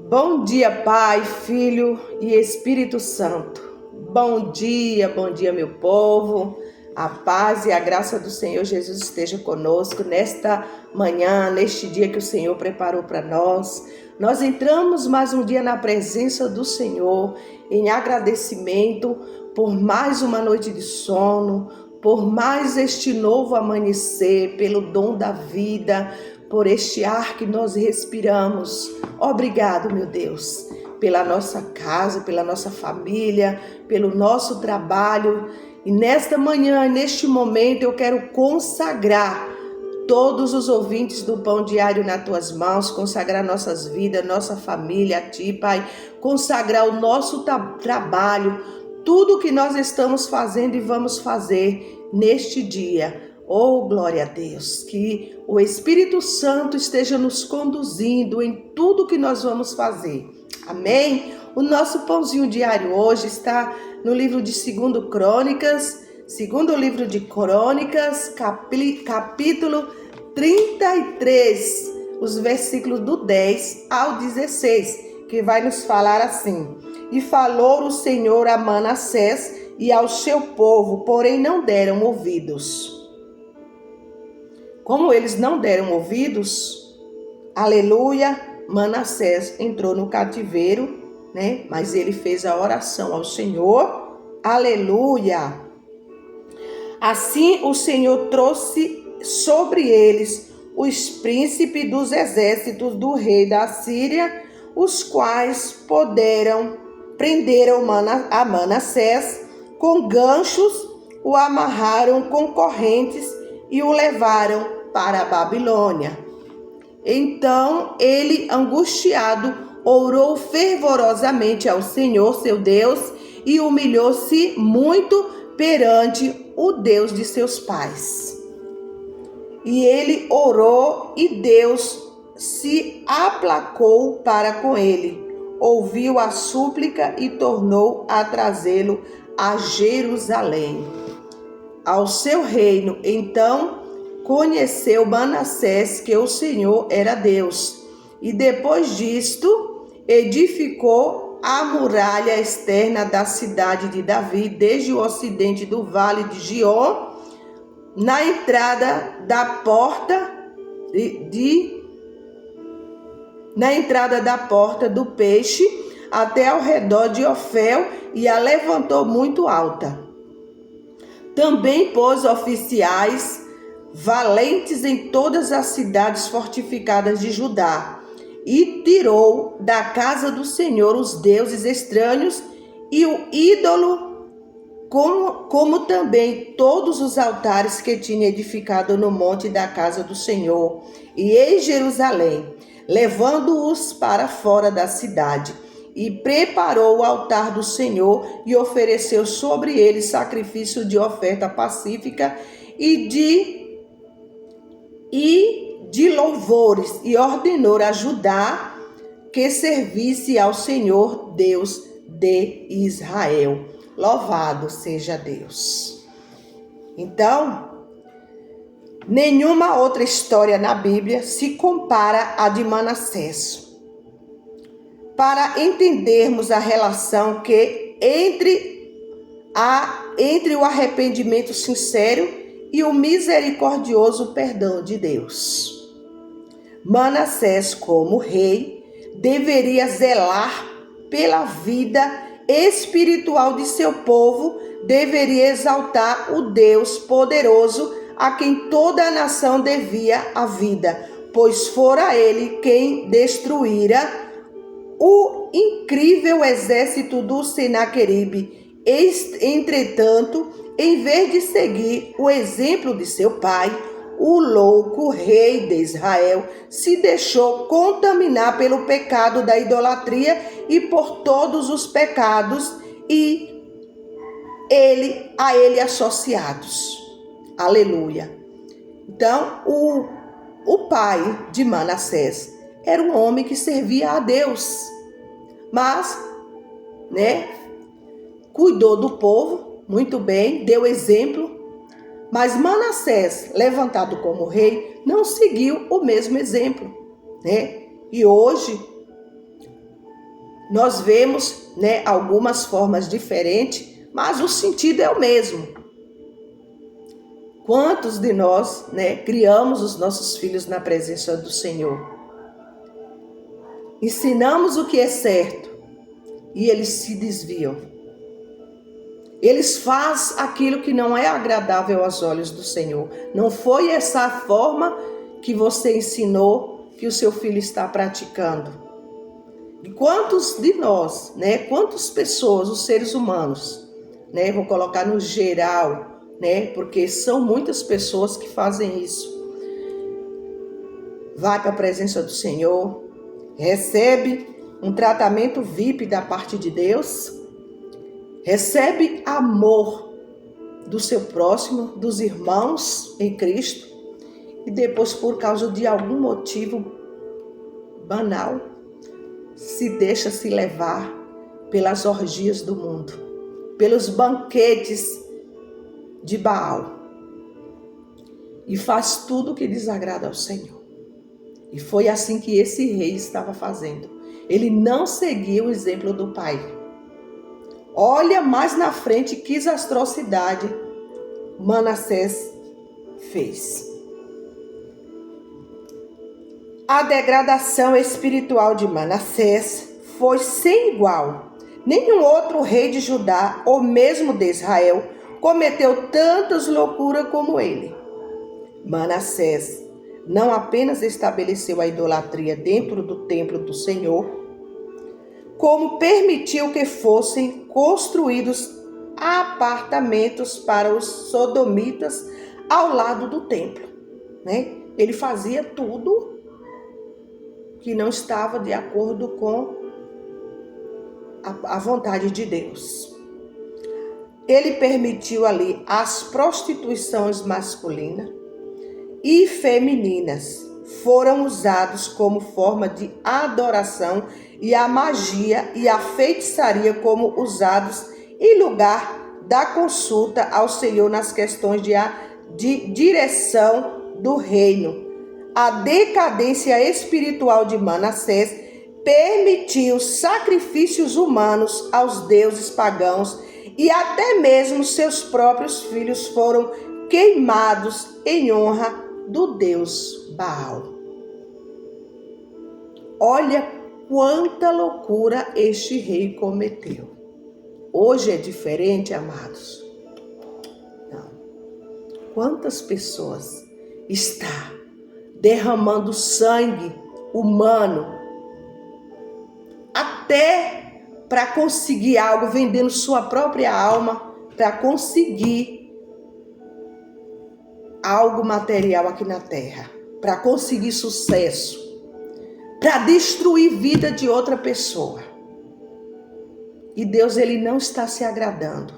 Bom dia, Pai, Filho e Espírito Santo. Bom dia, meu povo. A paz e a graça do Senhor Jesus esteja conosco nesta manhã, neste dia que o Senhor preparou para nós. Nós entramos mais um dia na presença do Senhor em agradecimento por mais uma noite de sono, por mais este novo amanhecer, pelo dom da vida, por este ar que nós respiramos. Obrigado, meu Deus, pela nossa casa, pela nossa família, pelo nosso trabalho. E nesta manhã, neste momento, eu quero consagrar todos os ouvintes do Pão Diário nas tuas mãos, consagrar nossas vidas, nossa família a ti, Pai, consagrar o nosso trabalho, tudo que nós estamos fazendo e vamos fazer neste dia. Oh, glória a Deus, que o Espírito Santo esteja nos conduzindo em tudo que nós vamos fazer. Amém? O nosso pãozinho diário hoje está no livro de segundo livro de Crônicas, capítulo 33, os versículos do 10 ao 16, que vai nos falar assim: E falou o Senhor a Manassés e ao seu povo, porém não deram ouvidos. Como eles não deram ouvidos, aleluia, Manassés entrou no cativeiro, Mas ele fez a oração ao Senhor, aleluia. Assim o Senhor trouxe sobre eles os príncipes dos exércitos do rei da Síria, os quais prenderam a Manassés com ganchos, o amarraram com correntes e o levaram para a Babilônia. Então ele, angustiado, orou fervorosamente ao Senhor, seu Deus, e humilhou-se muito perante o Deus de seus pais. E ele orou e Deus se aplacou para com ele, ouviu a súplica e tornou a trazê-lo a Jerusalém, ao seu reino. Então conheceu Manassés que o Senhor era Deus, e depois disto edificou a muralha externa da cidade de Davi, desde o ocidente do vale de Gion, na entrada da porta do peixe, até ao redor de Ofel, e a levantou muito alta. Também pôs oficiais valentes em todas as cidades fortificadas de Judá, e tirou da casa do Senhor os deuses estranhos e o ídolo, como também todos os altares que tinha edificado no monte da casa do Senhor e em Jerusalém, levando-os para fora da cidade. E preparou o altar do Senhor e ofereceu sobre ele sacrifício de oferta pacífica e de louvores, e ordenou a Judá que servisse ao Senhor Deus de Israel. Louvado seja Deus. Então, nenhuma outra história na Bíblia se compara à de Manassés. Para entendermos a relação que entre o arrependimento sincero e o misericordioso perdão de Deus. Manassés, como rei, deveria zelar pela vida espiritual de seu povo, deveria exaltar o Deus poderoso a quem toda a nação devia a vida, pois fora ele quem destruíra o incrível exército do Senaqueribe. Entretanto, em vez de seguir o exemplo de seu pai, o louco rei de Israel se deixou contaminar pelo pecado da idolatria e por todos os pecados a ele associados. Aleluia. Então, o pai de Manassés era um homem que servia a Deus, mas, cuidou do povo muito bem, deu exemplo. Mas Manassés, levantado como rei, não seguiu o mesmo exemplo, E hoje Nós vemos, né, algumas formas diferentes, mas o sentido é o mesmo. Quantos de nós, né, criamos os nossos filhos na presença do Senhor? Ensinamos o que é certo e eles se desviam. Eles fazem aquilo que não é agradável aos olhos do Senhor. Não foi essa a forma que você ensinou que o seu filho está praticando. E quantos de nós, né? Quantas pessoas, os seres humanos, né? Vou colocar no geral, né? Porque são muitas pessoas que fazem isso. Vai para a presença do Senhor, recebe um tratamento VIP da parte de Deus, recebe amor do seu próximo, dos irmãos em Cristo, e depois, por causa de algum motivo banal, se deixa se levar pelas orgias do mundo, pelos banquetes de Baal, e faz tudo o que desagrada ao Senhor. E foi assim que esse rei estava fazendo. Ele não seguiu o exemplo do pai. Olha mais na frente que desastrosidade Manassés fez. A degradação espiritual de Manassés foi sem igual. Nenhum outro rei de Judá, ou mesmo de Israel, cometeu tantas loucuras como ele. Manassés não apenas estabeleceu a idolatria dentro do templo do Senhor, como permitiu que fossem construídos apartamentos para os sodomitas ao lado do templo, né? Ele fazia tudo que não estava de acordo com a vontade de Deus. Ele permitiu ali as prostituições masculinas e femininas. Foram usados como forma de adoração, e a magia e a feitiçaria como usados em lugar da consulta ao Senhor nas questões de direção do reino. A decadência espiritual de Manassés permitiu sacrifícios humanos aos deuses pagãos, e até mesmo seus próprios filhos foram queimados em honra do Deus Baal. Olha quanta loucura este rei cometeu. Hoje é diferente, amados? Não. Quantas pessoas estão derramando sangue humano até para conseguir algo, vendendo sua própria alma para conseguir algo material aqui na terra, para conseguir sucesso, para destruir a vida de outra pessoa. E Deus, ele não está se agradando.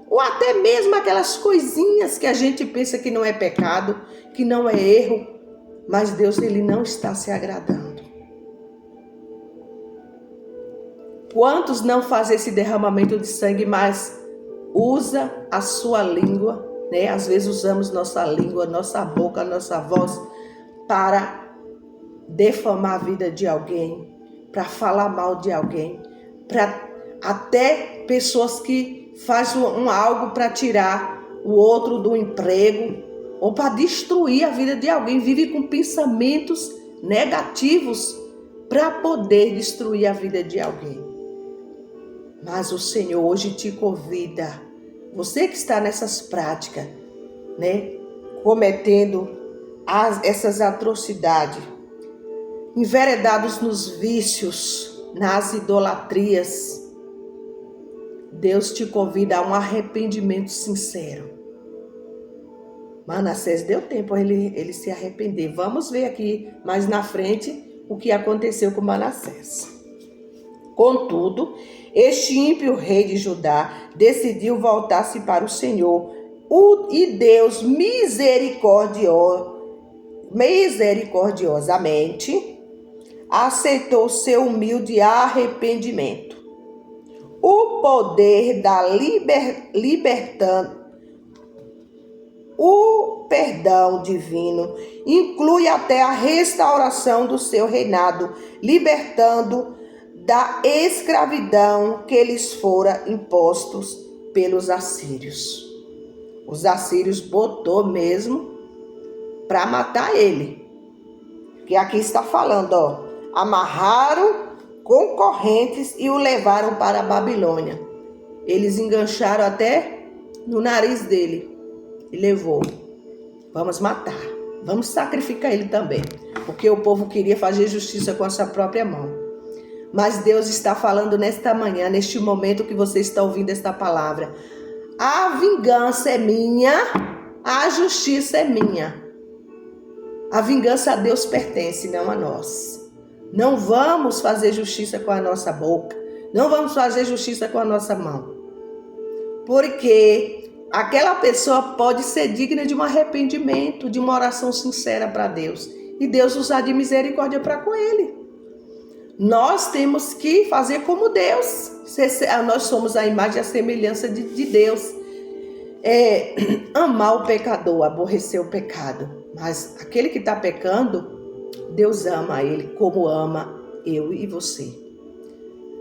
Ou até mesmo aquelas coisinhas que a gente pensa que não é pecado, que não é erro, mas Deus, ele não está se agradando. Quantos não fazem esse derramamento de sangue, mas usa a sua língua, né? Às vezes usamos nossa língua, nossa boca, nossa voz para defamar a vida de alguém, para falar mal de alguém, para até pessoas que fazem algo para tirar o outro do emprego ou para destruir a vida de alguém, vive com pensamentos negativos para poder destruir a vida de alguém. Mas o Senhor hoje te convida, você que está nessas práticas, né, cometendo essas atrocidades, enveredados nos vícios, nas idolatrias, Deus te convida a um arrependimento sincero. Manassés deu tempo a ele se arrepender. Vamos ver aqui mais na frente o que aconteceu com Manassés. Contudo, este ímpio rei de Judá decidiu voltar-se para o Senhor, e Deus misericordiosamente aceitou seu humilde arrependimento. O poder da o perdão divino inclui até a restauração do seu reinado, libertando da escravidão que lhes fora impostos pelos assírios. Os assírios botou mesmo para matar ele. Que aqui está falando, ó, amarraram com correntes e o levaram para a Babilônia. Eles engancharam até no nariz dele e levou. Vamos matar, vamos sacrificar ele também, porque o povo queria fazer justiça com a sua própria mão. Mas Deus está falando nesta manhã, neste momento que você está ouvindo esta palavra. A vingança é minha, a justiça é minha. A vingança a Deus pertence, não a nós. Não vamos fazer justiça com a nossa boca, não vamos fazer justiça com a nossa mão. Porque aquela pessoa pode ser digna de um arrependimento, de uma oração sincera para Deus. E Deus usar de misericórdia para com ele. Nós temos que fazer como Deus. Nós somos a imagem e a semelhança de Deus. Amar o pecador, aborrecer o pecado. Mas aquele que está pecando, Deus ama ele como ama eu e você.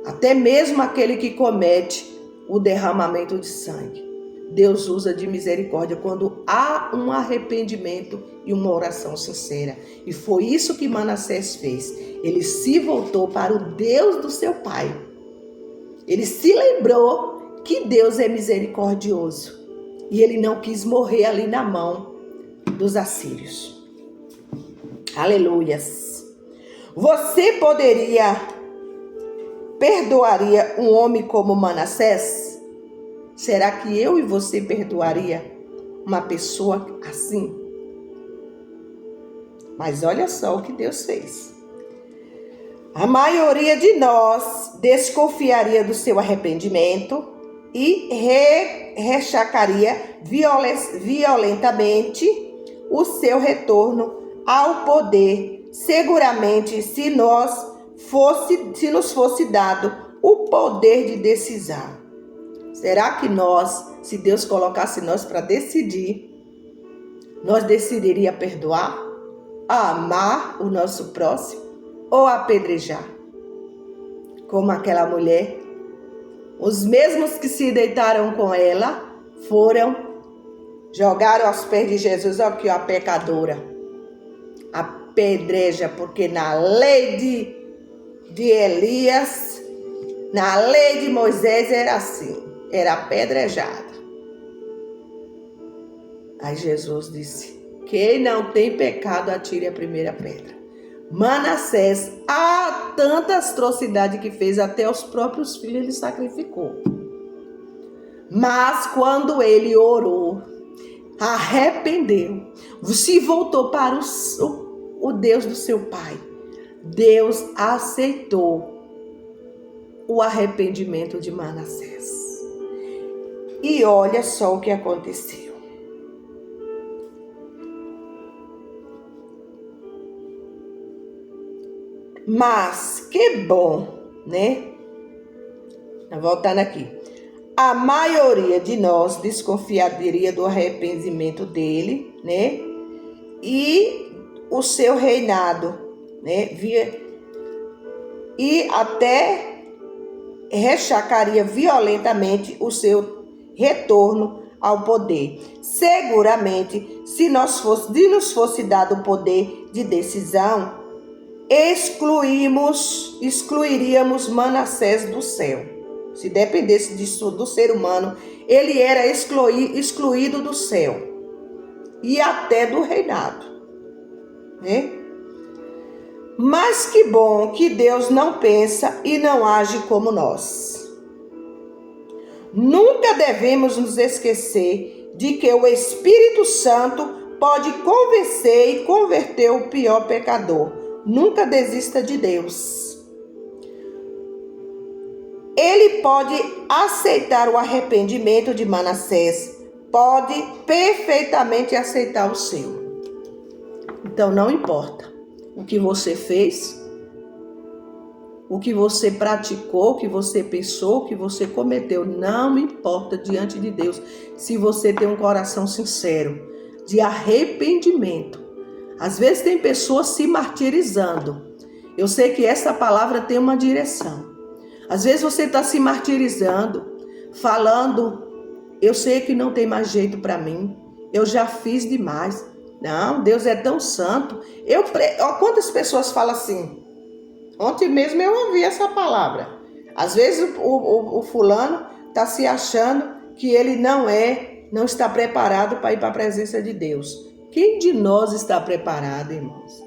Até mesmo aquele que comete o derramamento de sangue. Deus usa de misericórdia quando há um arrependimento e uma oração sincera. E foi isso que Manassés fez. Ele se voltou para o Deus do seu pai. Ele se lembrou que Deus é misericordioso. E ele não quis morrer ali na mão dos assírios. Aleluias. Você perdoaria um homem como Manassés? Será que eu e você perdoaria uma pessoa assim? Mas olha só o que Deus fez. A maioria de nós desconfiaria do seu arrependimento e rechacaria violentamente o seu retorno ao poder. Seguramente, se nos fosse dado o poder de decisão. Será que nós, se Deus colocasse nós para decidir, nós decidiria perdoar, amar o nosso próximo ou apedrejar? Como aquela mulher, os mesmos que se deitaram com ela jogaram aos pés de Jesus, ó, aqui, ó, a pecadora, apedreja, porque na lei de Elias, na lei de Moisés era assim. Era apedrejada. Aí Jesus disse: quem não tem pecado, atire a primeira pedra. Manassés, há tanta atrocidade que fez, até os próprios filhos ele sacrificou. Mas quando ele orou, arrependeu, se voltou para o Deus do seu pai, Deus aceitou o arrependimento de Manassés. E olha só o que aconteceu. Mas que bom, né? Voltando aqui. A maioria de nós desconfiaria do arrependimento dele, né? E o seu reinado, né? E até rechacaria violentamente o seu retorno ao poder. Seguramente, se nos fosse dado o poder de decisão, excluiríamos Manassés do céu. Se dependesse disso do ser humano, ele era excluído do céu e até do reinado, né? Mas que bom que Deus não pensa e não age como nós. Nunca devemos nos esquecer de que o Espírito Santo pode convencer e converter o pior pecador. Nunca desista de Deus. Ele pode aceitar o arrependimento de Manassés, pode perfeitamente aceitar o seu. Então não importa o que você fez, o que você praticou, o que você pensou, o que você cometeu, não importa diante de Deus, se você tem um coração sincero, de arrependimento. Às vezes tem pessoas se martirizando. Eu sei que essa palavra tem uma direção. Às vezes você está se martirizando, falando, eu sei que não tem mais jeito para mim, eu já fiz demais. Não, Deus é tão santo. Quantas pessoas falam assim? Ontem mesmo eu ouvi essa palavra. Às vezes o fulano está se achando que ele não está preparado para ir para a presença de Deus. Quem de nós está preparado, irmãos?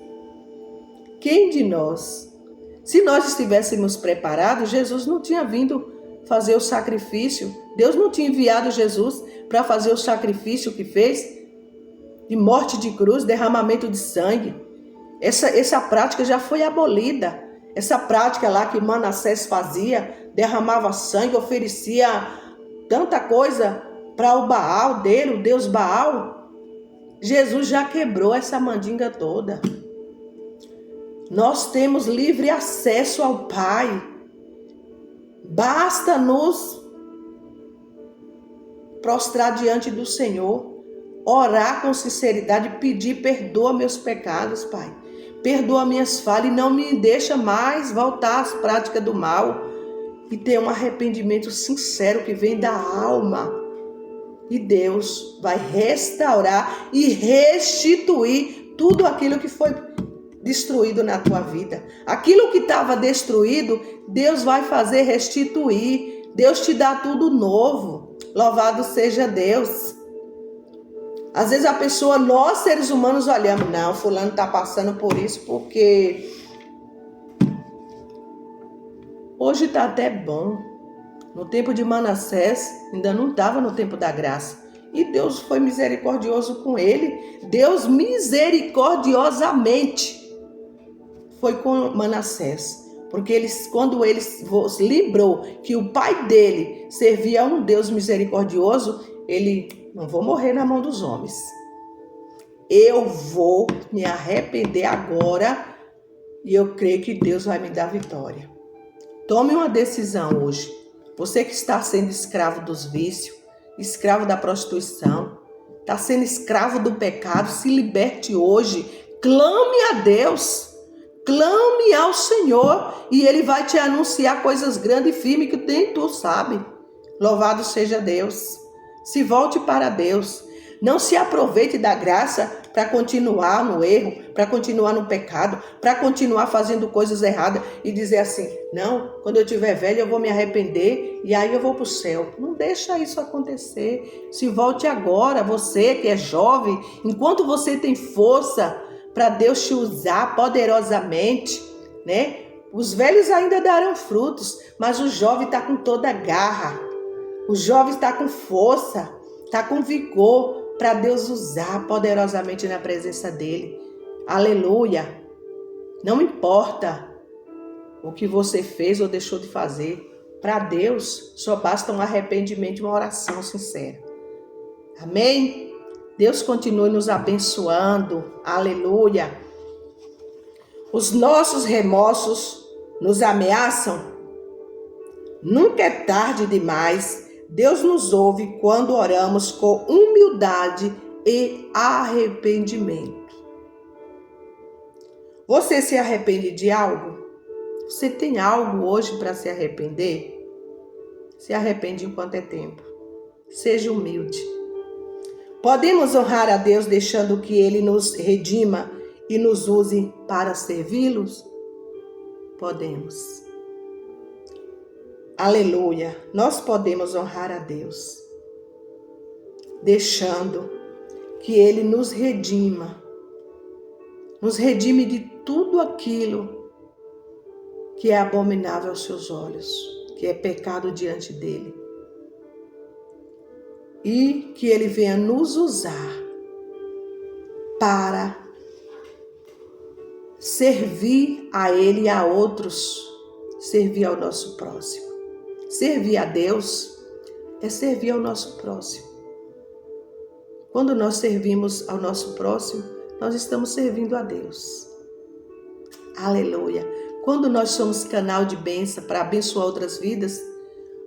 Quem de nós? Se nós estivéssemos preparados, Jesus não tinha vindo fazer o sacrifício. Deus não tinha enviado Jesus para fazer o sacrifício que fez, de morte de cruz, derramamento de sangue. Essa prática já foi abolida. Essa prática lá que Manassés fazia, derramava sangue, oferecia tanta coisa para o Baal dele, o Deus Baal. Jesus já quebrou essa mandinga toda. Nós temos livre acesso ao Pai. Basta nos prostrar diante do Senhor, orar com sinceridade, pedir, perdoa meus pecados, Pai. Perdoa minhas falhas e não me deixa mais voltar às práticas do mal. E ter um arrependimento sincero que vem da alma. E Deus vai restaurar e restituir tudo aquilo que foi destruído na tua vida. Aquilo que estava destruído, Deus vai fazer restituir. Deus te dá tudo novo. Louvado seja Deus. Às vezes a pessoa, nós seres humanos olhamos, não, fulano está passando por isso porque hoje está até bom. No tempo de Manassés, ainda não estava no tempo da graça. E Deus foi misericordioso com ele. Deus misericordiosamente foi com Manassés. Porque quando ele lembrou que o pai dele servia a um Deus misericordioso, ele, não vou morrer na mão dos homens. Eu vou me arrepender agora e eu creio que Deus vai me dar vitória. Tome uma decisão hoje. Você que está sendo escravo dos vícios, escravo da prostituição, está sendo escravo do pecado, se liberte hoje. Clame a Deus. Clame ao Senhor e Ele vai te anunciar coisas grandes e firmes que nem tu sabe. Louvado seja Deus. Se volte para Deus. Não se aproveite da graça para continuar no erro, para continuar no pecado, para continuar fazendo coisas erradas e dizer assim, não, quando eu tiver velho eu vou me arrepender e aí eu vou para o céu. Não deixa isso acontecer. Se volte agora, você que é jovem, enquanto você tem força para Deus te usar poderosamente, né? Os velhos ainda darão frutos, mas o jovem está com toda a garra. O jovem está com força, está com vigor para Deus usar poderosamente na presença dele. Aleluia! Não importa o que você fez ou deixou de fazer. Para Deus só basta um arrependimento e uma oração sincera. Amém? Deus continue nos abençoando. Aleluia! Os nossos remorsos nos ameaçam? Nunca é tarde demais. Deus nos ouve quando oramos com humildade e arrependimento. Você se arrepende de algo? Você tem algo hoje para se arrepender? Se arrepende enquanto é tempo. Seja humilde. Podemos honrar a Deus deixando que Ele nos redima e nos use para servi-los? Podemos. Aleluia! Nós podemos honrar a Deus, deixando que Ele nos redime de tudo aquilo que é abominável aos seus olhos, que é pecado diante dEle. E que Ele venha nos usar para servir a Ele e a outros, servir ao nosso próximo. Servir a Deus é servir ao nosso próximo. Quando nós servimos ao nosso próximo, nós estamos servindo a Deus. Aleluia! Quando nós somos canal de bênção para abençoar outras vidas,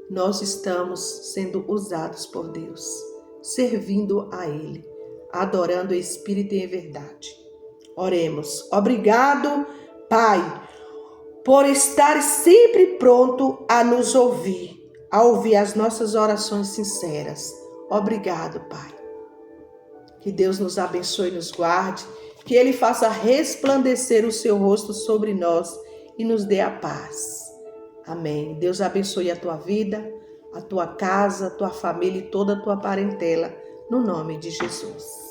nós estamos sendo usados por Deus, servindo a Ele, adorando o Espírito em verdade. Oremos. Obrigado, Pai. por estar sempre pronto a nos ouvir, a ouvir as nossas orações sinceras. Obrigado, Pai. Que Deus nos abençoe e nos guarde, que Ele faça resplandecer o seu rosto sobre nós e nos dê a paz. Amém. Deus abençoe a tua vida, a tua casa, a tua família e toda a tua parentela, no nome de Jesus.